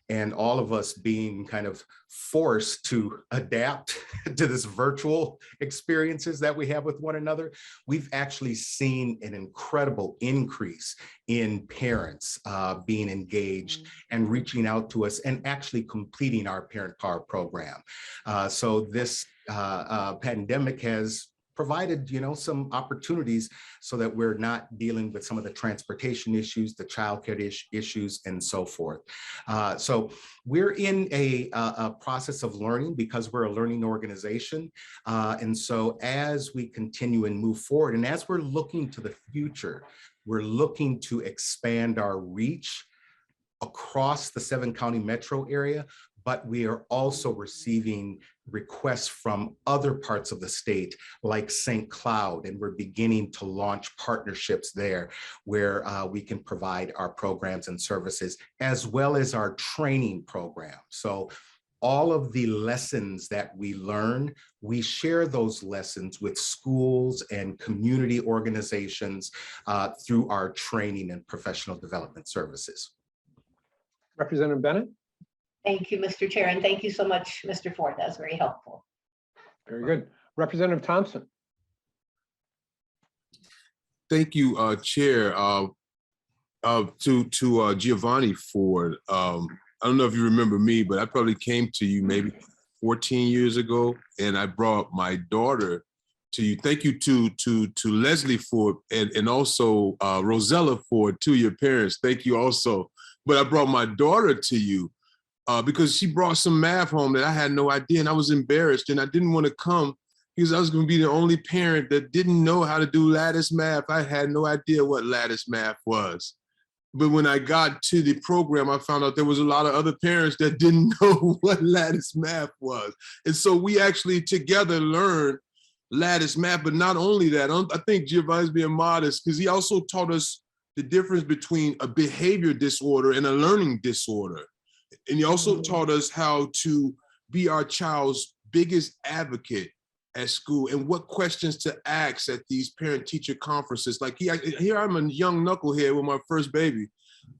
and all of us being kind of forced to adapt to this virtual experiences that we have with one another, we've actually seen an incredible increase in parents being engaged and reaching out to us and actually completing our Parent Power program. So this pandemic has provided, some opportunities so that we're not dealing with some of the transportation issues, the childcare issues, and so forth. So we're in a process of learning because we're a learning organization. And so as we continue and move forward, and as we're looking to the future, we're looking to expand our reach across the 7-county metro area, but we are also receiving requests from other parts of the state like St. Cloud, and we're beginning to launch partnerships there where we can provide our programs and services as well as our training program. So all of the lessons that we learn, we share those lessons with schools and community organizations through our training and professional development services. Representative Bennett? Thank you, Mr. Chair, and thank you so much, Mr. Ford. That's very helpful. Very good. Representative Thompson? Thank you, Chair. To Giovanni Ford. I don't know if you remember me, but I probably came to you maybe 14 years ago, and I brought my daughter to you. Thank you to Leslie Ford and also Rosella Ford, to your parents. Thank you also. But I brought my daughter to you because she brought some math home that I had no idea, and I was embarrassed, and I didn't want to come because I was going to be the only parent that didn't know how to do lattice math. I had no idea what lattice math was. But when I got to the program, I found out there was a lot of other parents that didn't know what lattice math was. And so we actually together learned lattice math, but not only that, I think Giovanni's being modest because he also taught us the difference between a behavior disorder and a learning disorder. And he also taught us how to be our child's biggest advocate at school and what questions to ask at these parent-teacher conferences. Like here I'm a young knucklehead with my first baby.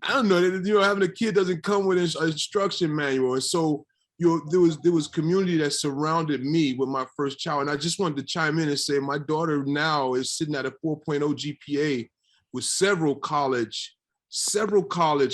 I don't know, having a kid doesn't come with an instruction manual. And so there was community that surrounded me with my first child. And I just wanted to chime in and say my daughter now is sitting at a 4.0 GPA with several college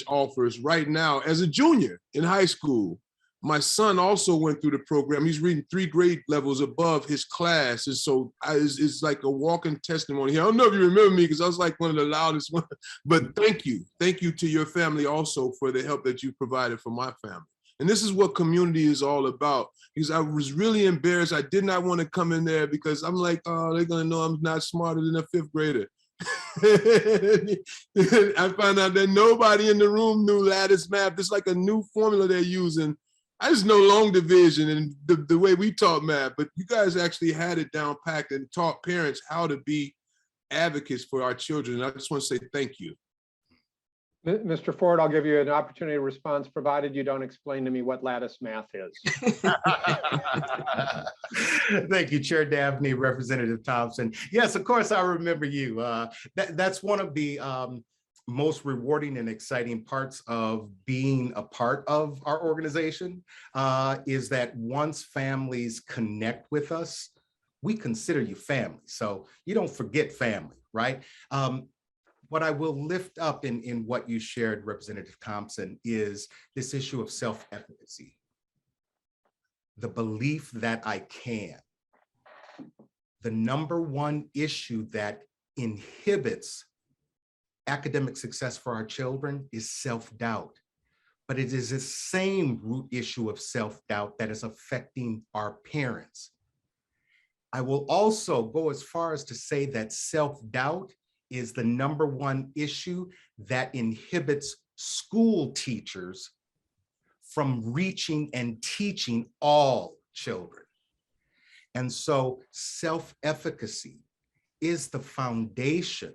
offers right now as a junior in high school. My son also went through the program. He's reading 3 grade levels above his class. And so it's like a walking testimony here. I don't know if you remember me because I was like one of the loudest ones, but thank you. Thank you to your family also for the help that you provided for my family. And this is what community is all about. Because I was really embarrassed. I did not want to come in there because I'm like, oh, they're gonna know I'm not smarter than a 5th grader. I found out that nobody in the room knew lattice math. It's like a new formula they're using. I just know long division and the way we taught math, but you guys actually had it down packed and taught parents how to be advocates for our children. And I just want to say thank you. Mr. Ford, I'll give you an opportunity to respond, provided you don't explain to me what lattice math is. Thank you, Chair Davnie, Representative Thompson. Yes, of course, I remember you. That's one of the most rewarding and exciting parts of being a part of our organization is that once families connect with us, we consider you family. So you don't forget family, right? What I will lift up in what you shared, Representative Thompson, is this issue of self-efficacy. The belief that I can. The #1 issue that inhibits academic success for our children is self-doubt. But it is the same root issue of self-doubt that is affecting our parents. I will also go as far as to say that self-doubt is the #1 issue that inhibits school teachers from reaching and teaching all children. And so self-efficacy is the foundation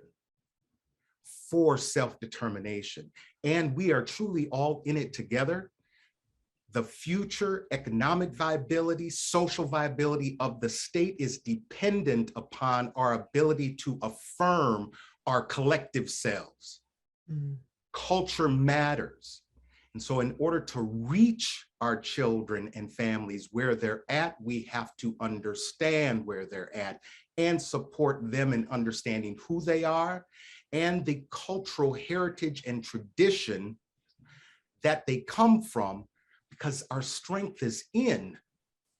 for self-determination. And we are truly all in it together. The future economic viability, social viability of the state is dependent upon our ability to affirm our collective selves. Culture matters. And so in order to reach our children and families where they're at, we have to understand where they're at and support them in understanding who they are and the cultural heritage and tradition that they come from, because our strength is in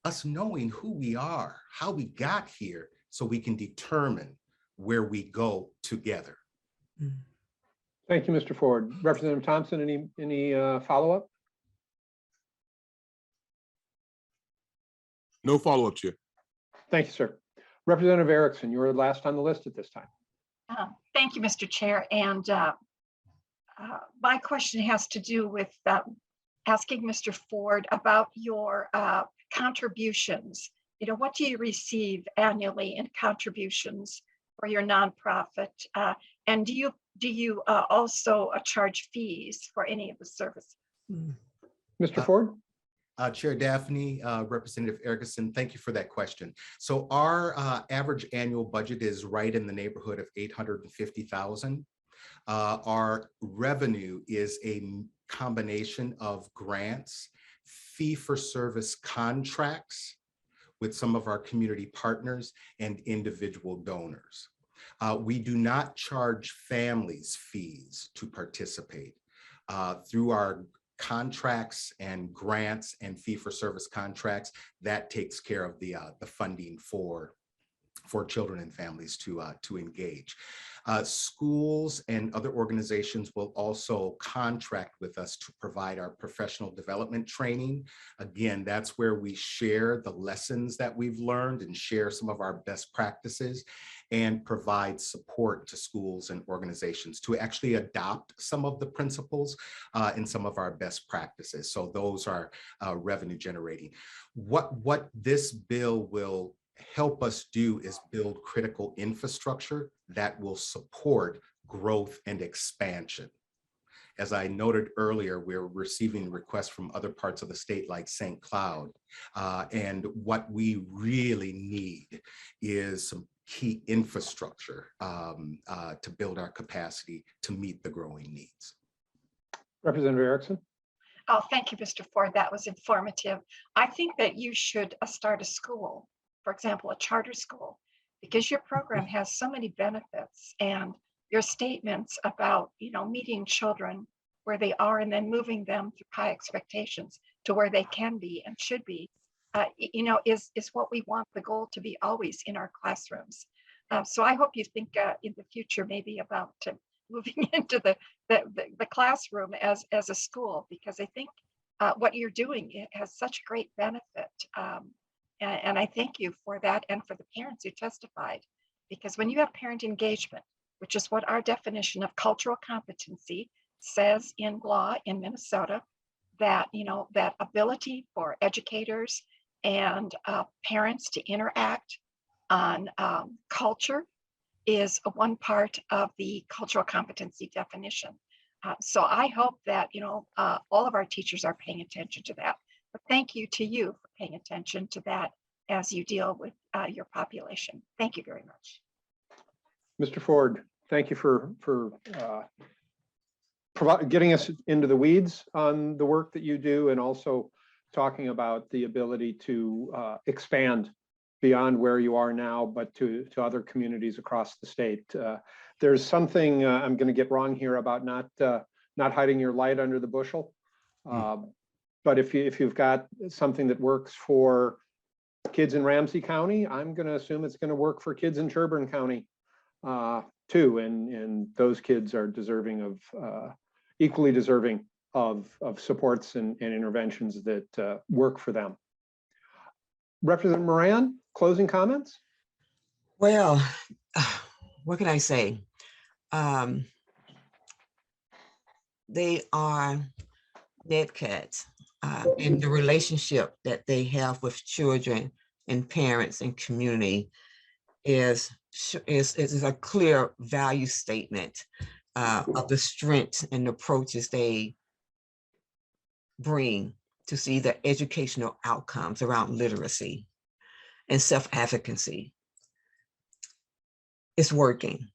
us knowing who we are, how we got here, so we can determine where we go together. Thank you, Mr. Ford. Representative Thompson, any follow-up? No follow-up, Chair. Thank you, sir. Representative Erickson, you're last on the list at this time. Thank you, Mr. Chair. And my question has to do with asking Mr. Ford about your contributions. You know, what do you receive annually in contributions for your nonprofit? And do you also charge fees for any of the service? Mr. Ford? Chair Davnie, Representative Edelson, thank you for that question. So our average annual budget is right in the neighborhood of $850,000. Our revenue is a combination of grants, fee-for-service contracts with some of our community partners and individual donors. We do not charge families fees to participate. Through our contracts and grants and fee-for-service contracts, that takes care of the funding for children and families to engage. Schools and other organizations will also contract with us to provide our professional development training. Again, that's where we share the lessons that we've learned and share some of our best practices and provide support to schools and organizations to actually adopt some of the principles and some of our best practices. So those are revenue generating. What this bill will help us do is build critical infrastructure that will support growth and expansion. As I noted earlier, we're receiving requests from other parts of the state like St. Cloud. And what we really need is some key infrastructure to build our capacity to meet the growing needs. Representative Erickson? Oh, thank you, Mr. Ford. That was informative. I think that you should start a school, for example, a charter school, because your program has so many benefits, and your statements about, you know, meeting children where they are and then moving them through high expectations to where they can be and should be, you know, is what we want the goal to be always in our classrooms. So I hope you think in the future maybe about moving into the classroom as a school, because I think what you're doing, it has such great benefit. And I thank you for that, and for the parents who testified, because when you have parent engagement, which is what our definition of cultural competency says in law in Minnesota, that, you know, that ability for educators and parents to interact on culture is one part of the cultural competency definition. So I hope that, you know, all of our teachers are paying attention to that. But thank you to you for paying attention to that as you deal with your population. Thank you very much. Mr. Ford, thank you for getting us into the weeds on the work that you do, and also talking about the ability to expand beyond where you are now, but to other communities across the state. There's something I'm going to get wrong here about not hiding your light under the bushel. But if you've got something that works for kids in Ramsey County, I'm going to assume it's going to work for kids in Sherburne County too. And those kids are deserving of, equally deserving of supports and interventions that work for them. Representative Moran, closing comments? Well, what can I say? They are NEDCATs, and the relationship that they have with children and parents and community is a clear value statement of the strengths and approaches they bring to see the educational outcomes around literacy and self-advocacy. It's working.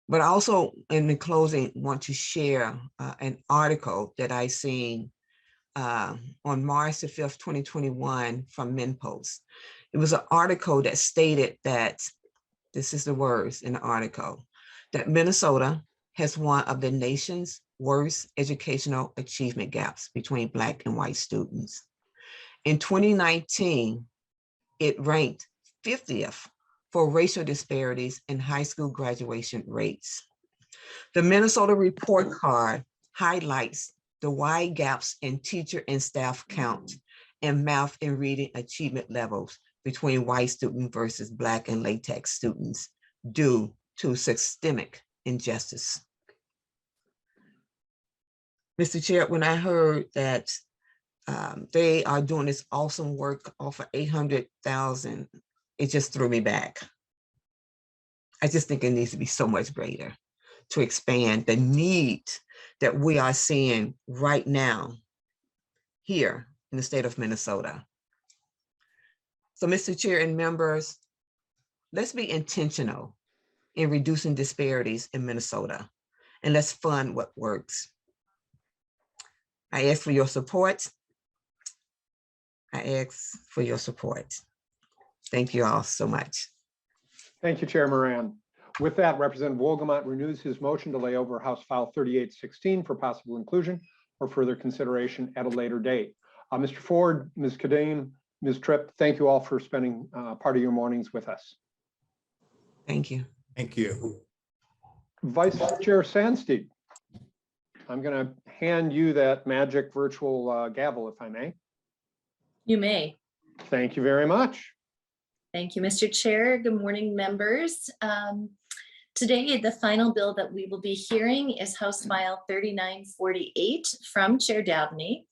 But I also, in the closing, want to share an article that I seen on March the 5th, 2021 from MinPost. It was an article that stated that, this is the words in the article, that Minnesota has one of the nation's worst educational achievement gaps between Black and white students. In 2019, it ranked 50th for racial disparities in high school graduation rates. The Minnesota report card highlights the wide gaps in teacher and staff count and math and reading achievement levels between white students versus Black and Latinx students due to systemic injustice. Mr. Chair, when I heard that they are doing this awesome work off of 800,000, it just threw me back. I just think it needs to be so much greater to expand the need that we are seeing right now here in the state of Minnesota. So, Mr. Chair and members, let's be intentional in reducing disparities in Minnesota, and let's fund what works. I ask for your support. I ask for your support. Thank you all so much. Thank you, Chair Moran. With that, Representative Wolgamott renews his motion to lay over House File 3816 for possible inclusion or further consideration at a later date. Mr. Ford, Ms. Kadane, Ms. Tripp, thank you all for spending part of your mornings with us. Thank you. Thank you. Vice Chair Sandsteed, I'm going to hand you that magic virtual gavel, if I may. You may. Thank you very much. Thank you, Mr. Chair. Good morning, members. Today, the final bill that we will be hearing is House File 3948 from Chair Davnie.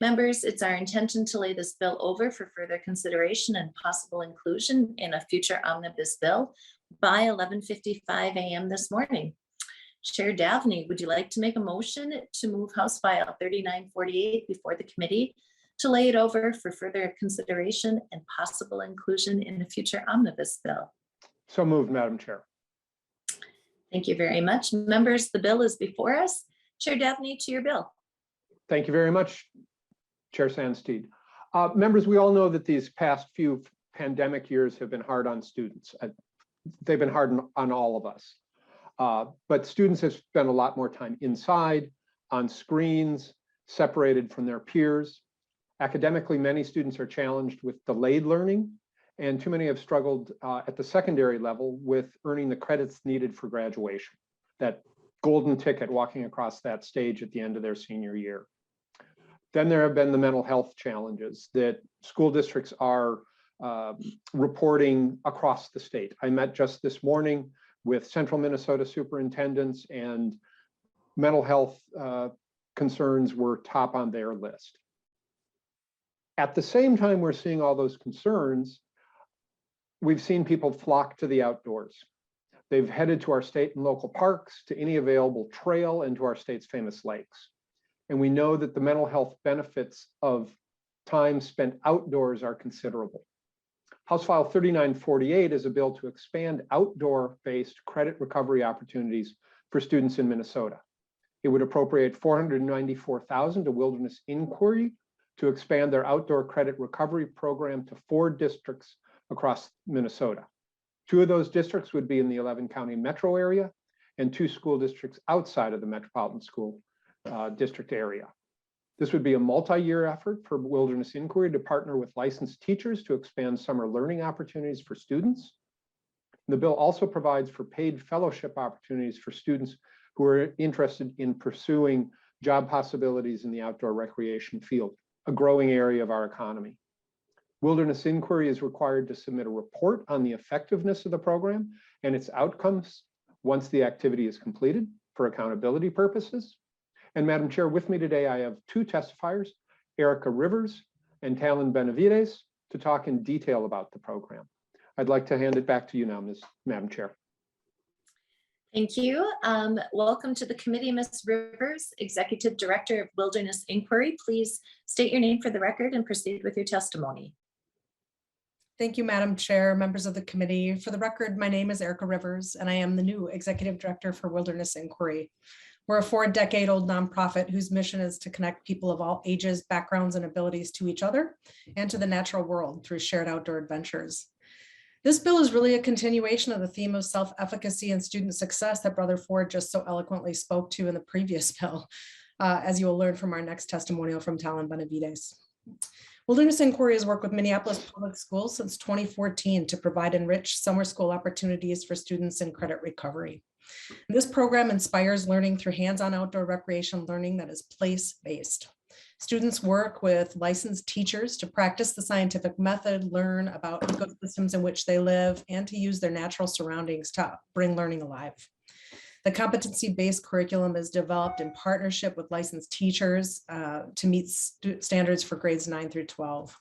Members, it's our intention to lay this bill over for further consideration and possible inclusion in a future omnibus bill by 11:55 a.m. this morning. Chair Davnie, would you like to make a motion to move House File 3948 before the committee to lay it over for further consideration and possible inclusion in a future omnibus bill? So moved, Madam Chair. Thank you very much. Members, the bill is before us. Chair Davnie, to your bill. Thank you very much, Chair Sandsteed. Members, we all know that these past few pandemic years have been hard on students. They've been hard on all of us. But students have spent a lot more time inside, on screens, separated from their peers. Academically, many students are challenged with delayed learning, and too many have struggled at the secondary level with earning the credits needed for graduation, that golden ticket walking across that stage at the end of their senior year. Then there have been the mental health challenges that school districts are reporting across the state. I met just this morning with Central Minnesota superintendents, and mental health concerns were top on their list. At the same time we're seeing all those concerns, we've seen people flock to the outdoors. They've headed to our state and local parks, to any available trail, and to our state's famous lakes. And we know that the mental health benefits of time spent outdoors are considerable. House File 3948 is a bill to expand outdoor-based credit recovery opportunities for students in Minnesota. It would appropriate $494,000 to Wilderness Inquiry to expand their outdoor credit recovery program to 4 districts across Minnesota. 2 of those districts would be in the 11-county metro area, and 2 school districts outside of the metropolitan school district area. This would be a multi-year effort for Wilderness Inquiry to partner with licensed teachers to expand summer learning opportunities for students. The bill also provides for paid fellowship opportunities for students who are interested in pursuing job possibilities in the outdoor recreation field, a growing area of our economy. Wilderness Inquiry is required to submit a report on the effectiveness of the program and its outcomes once the activity is completed for accountability purposes. And Madam Chair, with me today, I have 2 testifiers, Erica Rivers and Talon Benavides, to talk in detail about the program. I'd like to hand it back to you now, Madam Chair. Thank you. Welcome to the committee, Ms. Rivers, Executive Director of Wilderness Inquiry. Please state your name for the record and proceed with your testimony. Thank you, Madam Chair, members of the committee. For the record, my name is Erica Rivers, and I am the new Executive Director for Wilderness Inquiry. We're a 4-decade-old nonprofit whose mission is to connect people of all ages, backgrounds, and abilities to each other and to the natural world through shared outdoor adventures. This bill is really a continuation of the theme of self-efficacy and student success that Brother Ford just so eloquently spoke to in the previous bill, as you will learn from our next testimonial from Talon Benavides. Wilderness Inquiry has worked with Minneapolis Public Schools since 2014 to provide enriched summer school opportunities for students in credit recovery. This program inspires learning through hands-on outdoor recreation learning that is place-based. Students work with licensed teachers to practice the scientific method, learn about ecosystems in which they live, and to use their natural surroundings to bring learning alive. The competency-based curriculum is developed in partnership with licensed teachers to meet standards for grades 9 through 12.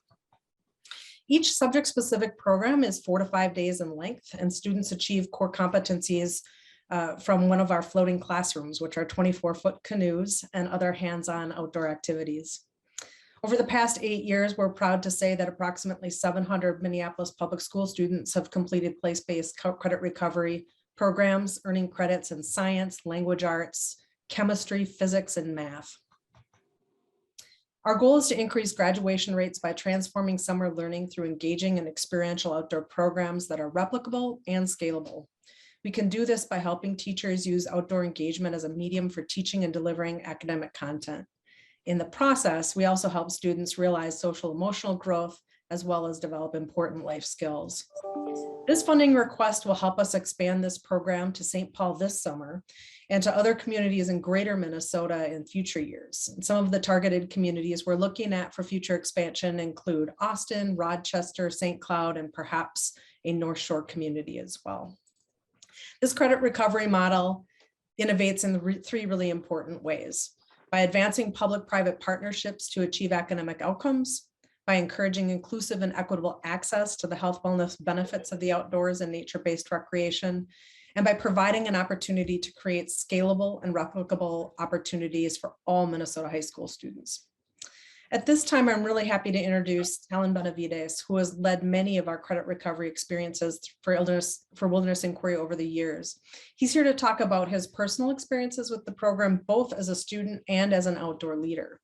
Each subject-specific program is 4 to 5 days in length, and students achieve core competencies from one of our floating classrooms, which are 24-foot canoes and other hands-on outdoor activities. Over the past 8 years, we're proud to say that approximately 700 Minneapolis public school students have completed place-based credit recovery programs, earning credits in science, language arts, chemistry, physics, and math. Our goal is to increase graduation rates by transforming summer learning through engaging and experiential outdoor programs that are replicable and scalable. We can do this by helping teachers use outdoor engagement as a medium for teaching and delivering academic content. In the process, we also help students realize social emotional growth as well as develop important life skills. This funding request will help us expand this program to St. Paul this summer and to other communities in greater Minnesota in future years. And some of the targeted communities we're looking at for future expansion include Austin, Rochester, St. Cloud, and perhaps a North Shore community as well. This credit recovery model innovates in 3 really important ways: by advancing public-private partnerships to achieve academic outcomes, by encouraging inclusive and equitable access to the health wellness benefits of the outdoors and nature-based recreation, and by providing an opportunity to create scalable and replicable opportunities for all Minnesota high school students. At this time, I'm really happy to introduce Talon Benavides, who has led many of our credit recovery experiences for Wilderness Inquiry over the years. He's here to talk about his personal experiences with the program, both as a student and as an outdoor leader.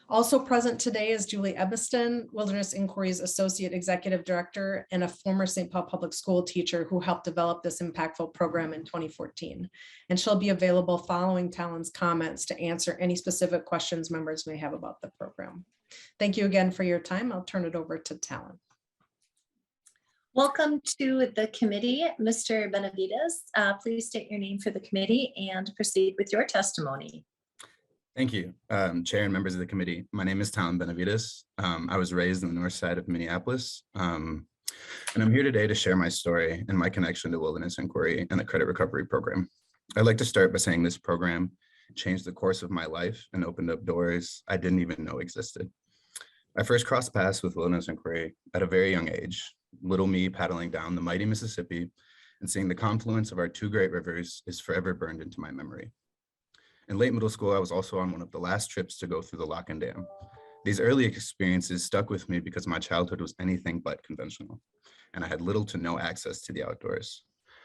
Also present today is Julie Edelson, Wilderness Inquiry's Associate Executive Director and a former St. Paul Public School teacher who helped develop this impactful program in 2014. And she'll be available following Talon's comments to answer any specific questions members may have about the program. Thank you again for your time. I'll turn it over to Talon. Welcome to the committee, Mr. Benavides. Please state your name for the committee and proceed with your testimony. Thank you, Chair and members of the committee. My name is Talon Benavides. I was raised in the north side of Minneapolis, and I'm here today to share my story and my connection to Wilderness Inquiry and the Credit Recovery Program. I'd like to start by saying this program changed the course of my life and opened up doors I didn't even know existed. I first crossed paths with Wilderness Inquiry at a very young age, little me paddling down the mighty Mississippi and seeing the confluence of our 2 great rivers is forever burned into my memory. In late middle school, I was also on one of the last trips to go through the Lock and Dam. These early experiences stuck with me because my childhood was anything but conventional, and I had little to no access to the outdoors.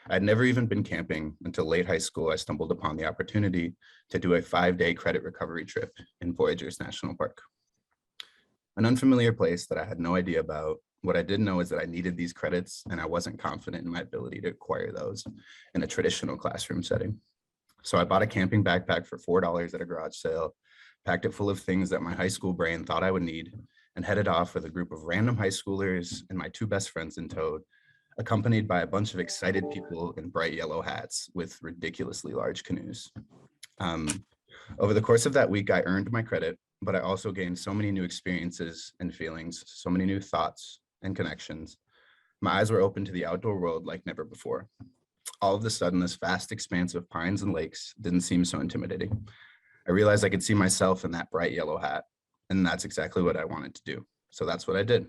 I had never even been camping until late high school. I stumbled upon the opportunity to do a 5-day credit recovery trip in Voyageurs National Park. An unfamiliar place that I had no idea about. What I did know is that I needed these credits, and I wasn't confident in my ability to acquire those in a traditional classroom setting. So I bought a camping backpack for $4 at a garage sale, packed it full of things that my high school brain thought I would need, and headed off with a group of random high schoolers and my 2 best friends in tow, accompanied by a bunch of excited people in bright yellow hats with ridiculously large canoes. Over the course of that week, I earned my credit, but I also gained so many new experiences and feelings, so many new thoughts and connections. My eyes were open to the outdoor world like never before. All of a sudden, this vast expanse of pines and lakes didn't seem so intimidating. I realized I could see myself in that bright yellow hat, and that's exactly what I wanted to do. So that's what I did.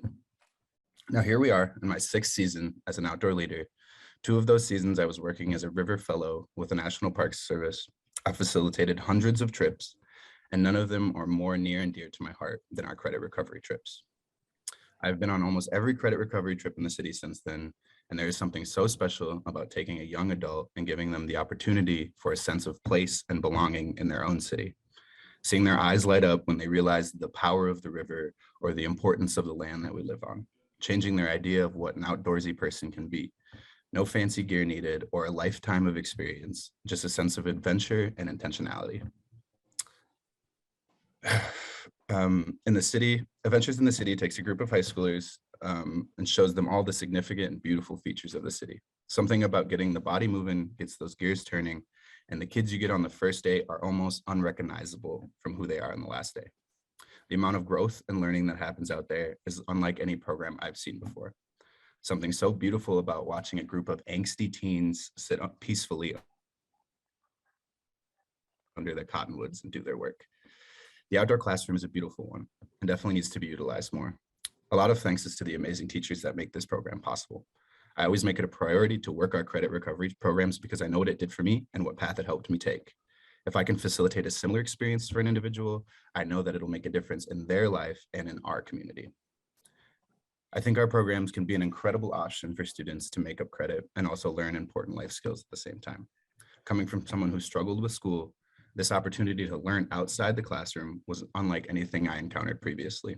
Now here we are in my 6th season as an outdoor leader. 2 of those seasons I was working as a river fellow with the National Parks Service. I facilitated hundreds of trips, and none of them are more near and dear to my heart than our credit recovery trips. I've been on almost every credit recovery trip in the city since then, and there is something so special about taking a young adult and giving them the opportunity for a sense of place and belonging in their own city. Seeing their eyes light up when they realize the power of the river or the importance of the land that we live on, changing their idea of what an outdoorsy person can be. No fancy gear needed or a lifetime of experience, just a sense of adventure and intentionality. In the city, Adventures in the City takes a group of high schoolers and shows them all the significant and beautiful features of the city. Something about getting the body moving gets those gears turning, and the kids you get on the first day are almost unrecognizable from who they are on the last day. The amount of growth and learning that happens out there is unlike any program I've seen before. Something so beautiful about watching a group of angsty teens sit up peacefully under their cottonwoods and do their work. The outdoor classroom is a beautiful one and definitely needs to be utilized more. A lot of thanks is to the amazing teachers that make this program possible. I always make it a priority to work our credit recovery programs because I know what it did for me and what path it helped me take. If I can facilitate a similar experience for an individual, I know that it'll make a difference in their life and in our community. I think our programs can be an incredible option for students to make up credit and also learn important life skills at the same time. Coming from someone who struggled with school, this opportunity to learn outside the classroom was unlike anything I encountered previously.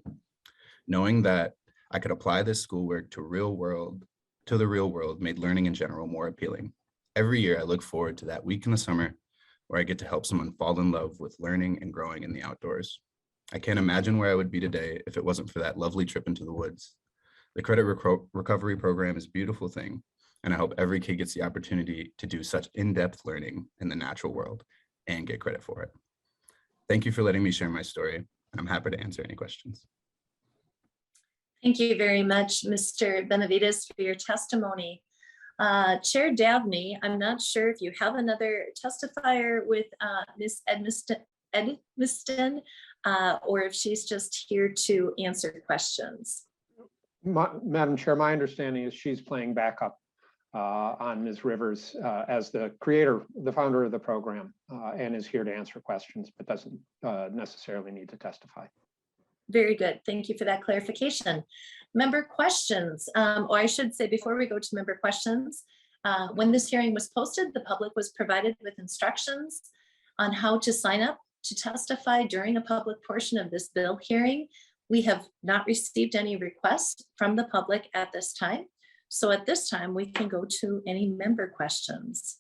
Knowing that I could apply this schoolwork to the real world made learning in general more appealing. Every year I look forward to that week in the summer where I get to help someone fall in love with learning and growing in the outdoors. I can't imagine where I would be today if it wasn't for that lovely trip into the woods. The credit recovery program is a beautiful thing, and I hope every kid gets the opportunity to do such in-depth learning in the natural world and get credit for it. Thank you for letting me share my story. I'm happy to answer any questions. Thank you very much, Mr. Benavides, for your testimony. Chair Davnie, I'm not sure if you have another testifier with Ms. Edmiston, or if she's just here to answer questions. Madam Chair, my understanding is she's playing backup on Ms. Rivers as the founder of the program, and is here to answer questions, but doesn't necessarily need to testify. Very good. Thank you for that clarification. Member questions, or I should say before we go to member questions, when this hearing was posted, the public was provided with instructions on how to sign up to testify during a public portion of this bill hearing. We have not received any requests from the public at this time. So at this time, we can go to any member questions.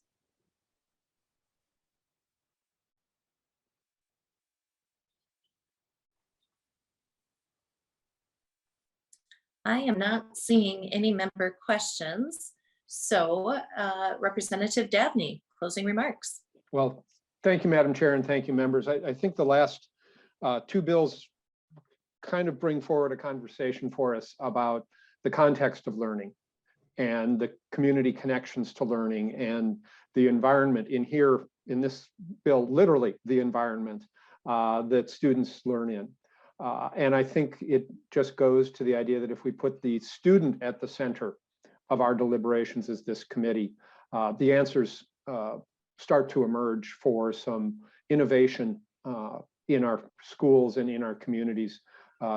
I am not seeing any member questions. So Representative Davnie, closing remarks. Well, thank you, Madam Chair, and thank you, members. I think the last 2 bills kind of bring forward a conversation for us about the context of learning and the community connections to learning and the environment in here, in this bill, literally the environment that students learn in. And I think it just goes to the idea that if we put the student at the center of our deliberations as this committee, the answers start to emerge for some innovation in our schools and in our communities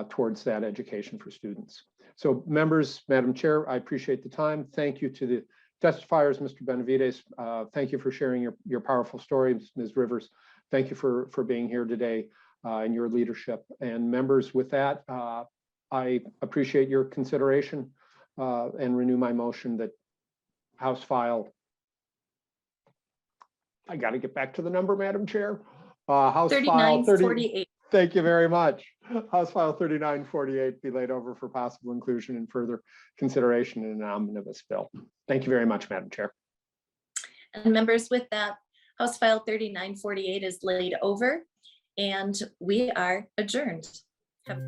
towards that education for students. So members, Madam Chair, I appreciate the time. Thank you to the testifiers, Mr. Benavides. Thank you for sharing your powerful story, Ms. Rivers. Thank you for being here today and your leadership. And members, with that, I appreciate your consideration and renew my motion that House File, I got to get back to the number, Madam Chair. House File 3948. Thank you very much. House File 3948 be laid over for possible inclusion and further consideration in an omnibus bill. Thank you very much, Madam Chair. And members, with that, House File 3948 is laid over and we are adjourned. Have